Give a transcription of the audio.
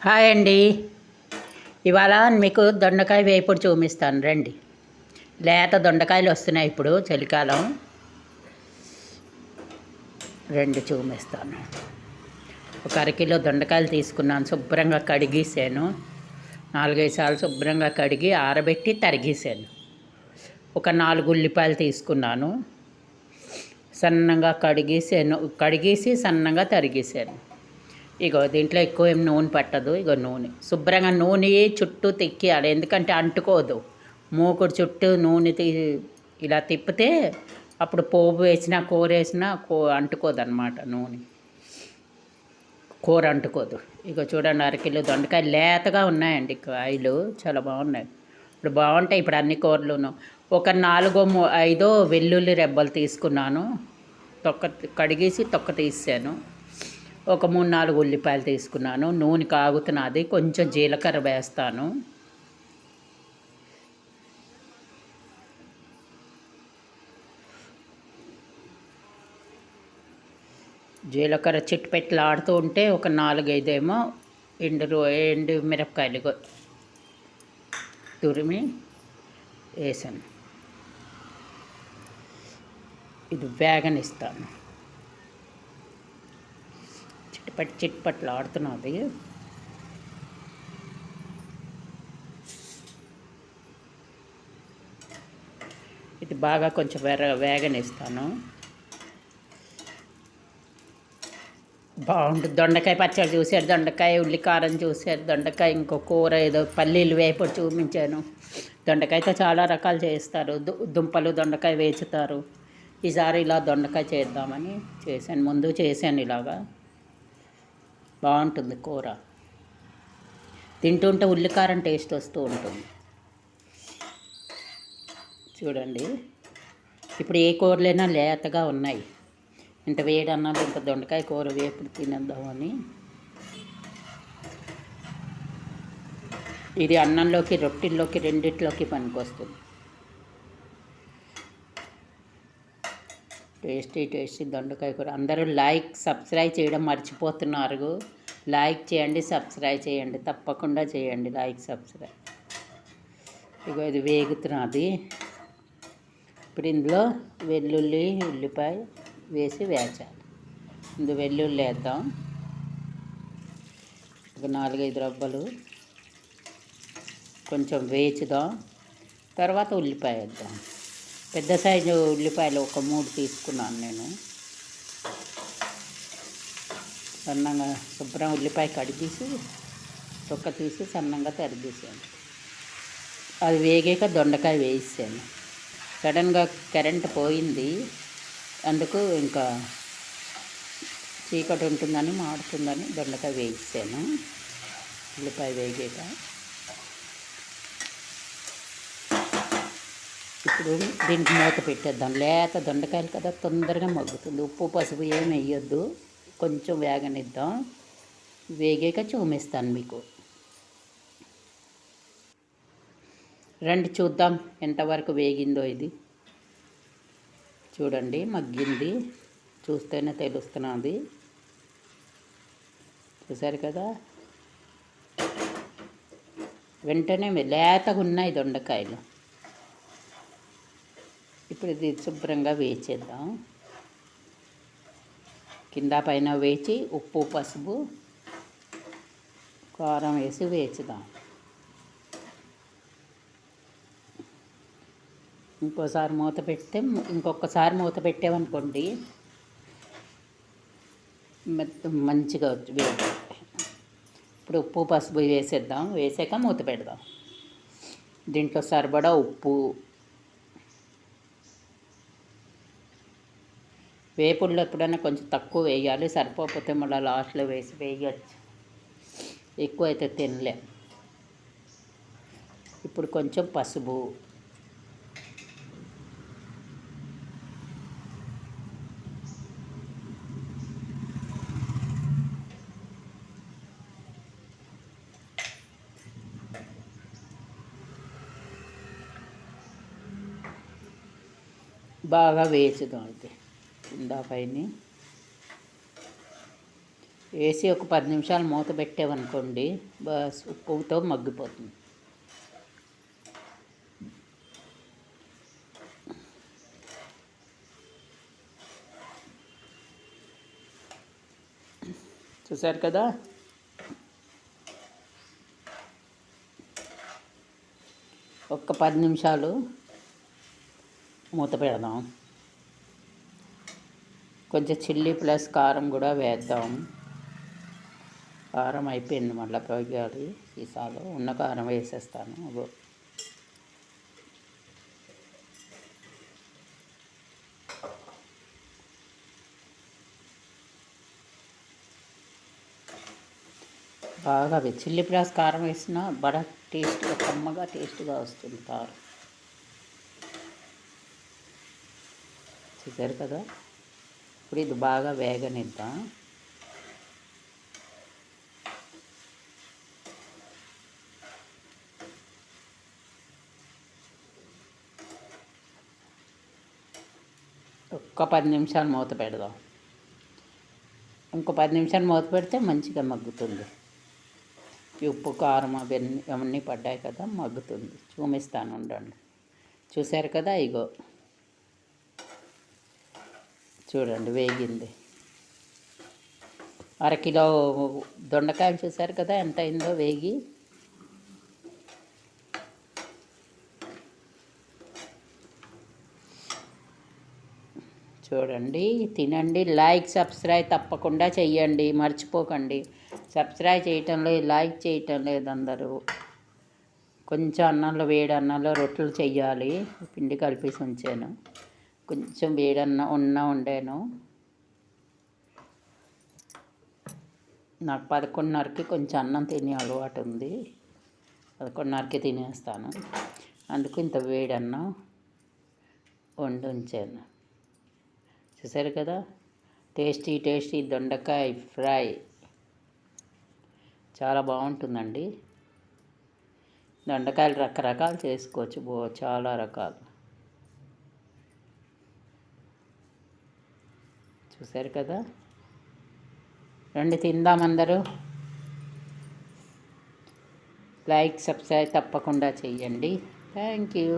Hi అండి. ఇవాళ మీకు దొండకాయ వేపుడు చూపిస్తాను రండి. లేత దొండకాయలు వస్తున్నాయి ఇప్పుడు చలికాలం. రెండు చూపిస్తాను. ఒక అరకిలో దొండకాయలు తీసుకున్నాను, శుభ్రంగా కడిగేసాను. 4-5 సార్లు శుభ్రంగా కడిగి ఆరబెట్టి తరిగేసాను. ఒక 4 ఉల్లిపాయలు తీసుకున్నాను, సన్నగా కడిగేసి సన్నగా తరిగేసాను. ఇగో దీంట్లో ఎక్కువ ఏం నూనె పట్టదు. ఇగో నూనె శుభ్రంగా నూనె చుట్టూ తిక్కియాలి, ఎందుకంటే అంటుకోదు. మూకుడు చుట్టూ నూనె ఇలా తిప్పితే అప్పుడు పోపు వేసినా కూర వేసినా అంటుకోదు అన్నమాట. నూనె కూర అంటుకోదు. ఇక చూడండి, అరకిలో దొండకాయ లేతగా ఉన్నాయండి. కాయలు చాలా బాగున్నాయి. ఇప్పుడు బాగుంటాయి ఇప్పుడు అన్ని కూరలును. ఒక 4-5 వెల్లుల్లి రెబ్బలు తీసుకున్నాను, కడిగేసి తొక్క తీసాను. ఒక 3-4 ఉల్లిపాయలు తీసుకున్నాను. నూనె కాగుతున్నది, కొంచెం జీలకర్ర వేస్తాను. జీలకర్ర చిట్టుపెట్టలాడుతూ ఉంటే ఒక 4-5 ఏమో ఎండు మిరపకాయలు తురిమి వేసాను. ఇది వేగనిస్తాను. చిట్పట్లు ఆడుతున్నది. ఇది బాగా కొంచెం వేగనిస్తాను. బాగుంటుంది. దొండకాయ పచ్చడి చూశారు, దొండకాయ ఉల్లికారం చూశారు, దొండకాయ ఇంకో కూర ఏదో పల్లీలు వేపుడు చూపించాను. దొండకాయతో చాలా రకాలు చేస్తారు. దుంపలు దొండకాయ వేచుతారు. ఈసారి ఇలా దొండకాయ చేద్దామని చేశాను. ముందు చేశాను ఇలాగా. బాగుంటుంది కూర. తింటుంటే ఉల్లికారం టేస్ట్ వస్తూ ఉంటుంది. చూడండి, ఇప్పుడు ఏ కూరలైనా లేతగా ఉన్నాయి. ఇంత వేడి అన్నాడు, ఇంత దొండకాయ కూర వేపుడు తినేద్దామని. ఇది అన్నంలోకి, రొట్టెల్లోకి, రెండిట్లోకి పనికొస్తుంది. టేస్టీ దొండకాయ కూర. అందరూ సబ్స్క్రైబ్ చేయడం మర్చిపోతున్నారు. లైక్ చేయండి, సబ్స్క్రైబ్ చేయండి, తప్పకుండా చేయండి లైక్ సబ్స్క్రైబ్. ఇగో ఇది వేగుతున్నది. ఇప్పుడు ఇందులో వెల్లుల్లి ఉల్లిపాయ వేసి వేచాలి. ఇందులో వెల్లుల్లి వేద్దాం, ఒక 4-5 రబ్బలు. కొంచెం వేచుదాం, తర్వాత ఉల్లిపాయ వేద్దాం. పెద్ద సైజు ఉల్లిపాయలు ఒక 3 తీసుకున్నాను నేను. సన్నగా శుభ్రం ఉల్లిపాయ కడిగేసి తొక్క తీసి సన్నంగా తరిగేసాను. అది వేగాక దొండకాయ వేసాను. సడన్గా కరెంట్ పోయింది, అందుకు ఇంకా చీకటి ఉంటుందని మాడుతుందని దొండకాయ వేసాను. ఉల్లిపాయ వేగాక ఇప్పుడు దీనికి మూత పెట్టేద్దాం. లేత దొండకాయలు కదా, తొందరగా మగ్గుతుంది. ఉప్పు పసుపు ఏమి వేయొద్దు, కొంచెం వేగనిద్దాం. వేగాక చూపిస్తాను మీకు. రండి చూద్దాం ఎంతవరకు వేగిందో. ఇది చూడండి, మగ్గింది. చూస్తేనే తెలుస్తున్నది. చూసారు కదా, వెంటనే లేతగా ఉన్నాయి దొండకాయలు. ఇప్పుడు ఇది శుభ్రంగా వేచేద్దాం. కింద పైన వేచి ఉప్పు పసుపు కారం వేసి వేచుదాం. ఇంకొకసారి మూత పెట్టామనుకోండి మంచిగా వేగుతాయి. ఇప్పుడు ఉప్పు పసుపు వేసేద్దాం. వేసాక మూత పెడదాం. దీంట్లో సరిపడా ఉప్పు. వేపుడులో ఎప్పుడైనా కొంచెం తక్కువ వేయాలి, సరిపోతే మళ్ళీ లాస్ట్లో వేయచ్చు. ఎక్కువ అయితే తినలేం. ఇప్పుడు కొంచెం పసుపు, బాగా వేచుదాం. అయితే కింద పైన వేసి ఒక 10 నిమిషాలు మూత పెట్టామనుకోండి, బస్ ఉప్పుతో మగ్గిపోతుంది. చూసారు కదా, ఒక్క 10 నిమిషాలు మూత పెడదాం. కొంచెం చిల్లీ ప్లస్ కారం కూడా వేద్దాం. కారం అయిపోయింది, మళ్ళీ పోయాలి. సీసాలో ఉన్న కారం వేసేస్తాను. బాగా చిల్లీ ప్లస్ కారం వేసినా బాగా టేస్ట్గా, కమ్మగా టేస్ట్గా వస్తుంది కారం. చూసారు కదా, ఇప్పుడు ఇది బాగా వేగనిద్దాం. ఒక్క 10 నిమిషాలు మూత పెడదాం. ఇంకో 10 నిమిషాలు మూత పెడితే మంచిగా మగ్గుతుంది. ఉప్పు కారం అవన్నీ పడ్డాయి కదా, మగ్గుతుంది. చూపిస్తాను ఉండండి. చూసారు కదా, ఇగో చూడండి వేగింది. అరకిలో దొండకాయలు చూసారు కదా ఎంత అయిందో వేగి. చూడండి, తినండి. లైక్ సబ్స్క్రైబ్ తప్పకుండా చెయ్యండి, మర్చిపోకండి. సబ్స్క్రైబ్ చేయటం లేదు, లైక్ చేయటం లేదు అందరూ. కొంచెం అన్నంలో, వేడి అన్నంలో రొట్టెలు చెయ్యాలి. పిండి కలిపేసి ఉంచాను. కొంచెం వేడన్న వండాను. నాకు 11:30కి కొంచెం అన్నం తినే అలవాటు ఉంది. 11:30కి తినేస్తాను. అందుకు ఇంత వేడన్నం వండి ఉంచాను. చూసారు కదా, టేస్టీ టేస్టీ దొండకాయ ఫ్రై చాలా బాగుంటుందండి. దొండకాయలు రకరకాలు చేసుకోవచ్చు, చాలా రకాలు. చూసారు కదా, రండి తిందాం అందరూ. లైక్ సబ్స్క్రైబ్ తప్పకుండా చెయ్యండి. Thank you.